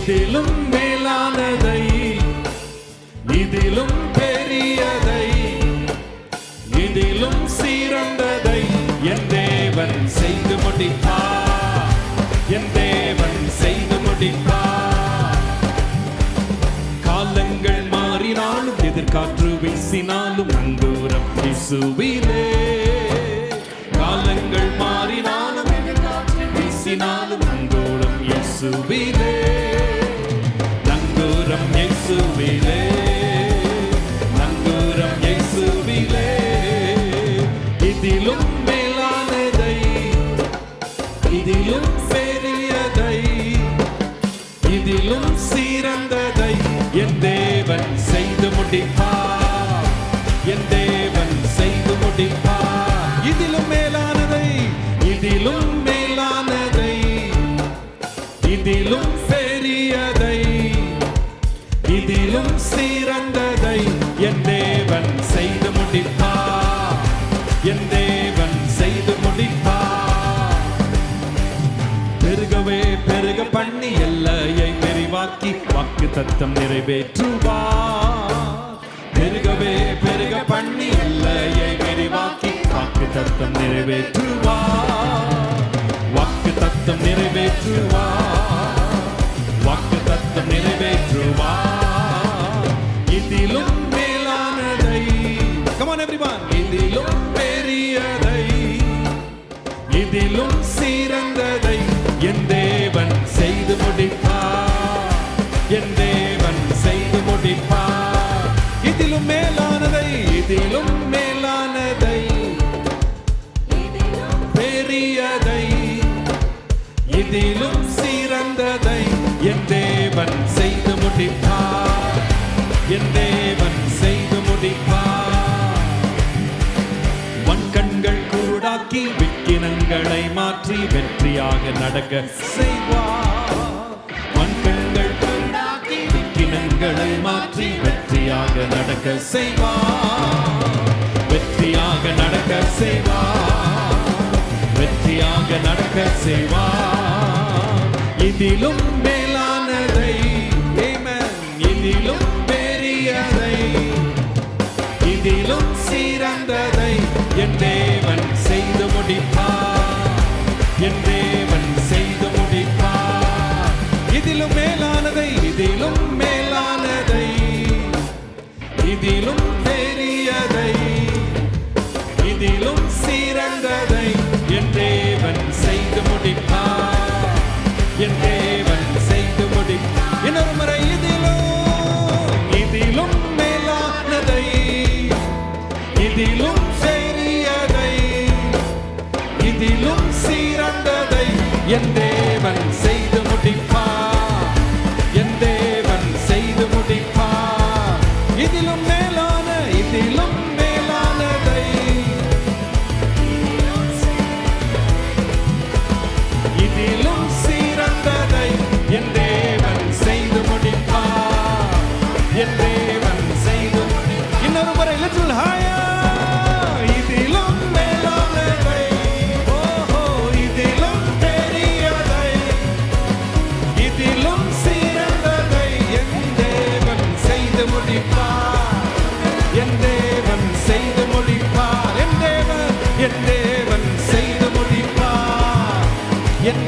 இதிலும் மேலானதை, இதிலும் பெரியதை, இதிலும் சிறந்ததை என் தேவன் செய்து முடிப்பார். என் தேவன் செய்து முடிப்பார். காலங்கள் மாறினாலும் எதிர்காற்று வீசினாலும் நங்கூரம் இயேசுவிலே. காலங்கள் மாறினாலும் எதிர்காற்று வீசினாலும் நங்கூரம் இயேசுவிலே. நங்கூரம் இயேசுவிலே. நங்கூரம் இயேசுவிலே. இதிலும் மேலானதை, இதிலும் பெரியதை, இதிலும் சிறந்ததை என் தேவன் செய்து முடிப்பார். என் தேவன் செய்து முடிப்பார். இதிலும் மேலானதை, இதிலும் மேலானதை, இதிலும் பெரியதை, இதிலும் சிறந்ததை என் தேவன் செய்து முடிப்பார். என் தேவன் செய்து முடிப்பார். பெருகவே பெருக பண்ணி எல்லையை விரிவாக்கி வாக்கு தத்தம் நிறைவேற்றுவார். பெருகவே பெருக பண்ணி எல்லையை விரிவாக்கி வாக்கு தத்தம் நிறைவேற்றுவார். வாக்கு தத்தம் நிறைவேற்றுவார். வாக்கு தத்தம் நிறைவேற்றுவார். இதிலும் மேலானதை, come on everyone, இதிலும் பெரியதை, இதிலும் சிறந்ததை என் தேவன் செய்து முடிப்பார். என் தேவன் செய்து முடிப்பார். இதிலும் மேலானதை, இதிலும் மேலானதை, பெரியதை, இதிலும் சிறந்ததை என் தேவன் செய்து முடிப்பார். என் தேவன் செய்து முடிப்பார். வன்கண்கள் கூடாக்கி விக்கினங்களை மாற்றி வெற்றியாக நடக்க செய்வார். வன்கண்கள் கூடாக்கி விக்கினங்களை மாற்றி வெற்றியாக நடக்க செய்வார். வெற்றியாக நடக்க செய்வார். வெற்றியாக நடக்க செய்வார். இதிலும் மேலானதை, ஆமென், இதிலும் பெரியதை, இதிலும் சிறந்ததை என் தேவன் செய்து முடிப்பார். என் தேவன் செய்து முடிப்பார். இதிலும் மேலானதை, இதிலும் மேலானதை, இதிலும் பெரியதை, இதிலும் சிறந்ததை என் தேவன் செய்து முடிப்பார். என் தேவன் செய்து முடிப்பார். இன்னொரு முறை இதிலும், இதிலும் மேலானதை, இதிலும் பெரியதை, இதிலும் சிறந்ததை என் தேவன் செய்து முடிப்பார். என் தேவன் செய்து முடிப்பார். இதிலும் மேலான, இதிலும் மேலானதை, இதிலும் சிறந்ததை என் தேவன் செய்து முடிப்பார். என் தேவன் செய்து முடிப்பார். இன்னொரு முறை little higher. இதிலும் மேலானதை, ஓஹோ, இதிலும் பெரியதை, இதிலும் சிறந்ததை என் தேவன் செய்து முடிப்பார். என் தேவன் செய்து முடிப்பார். என் தேவன், என் தேவன் செய்து முடிப்பார். என்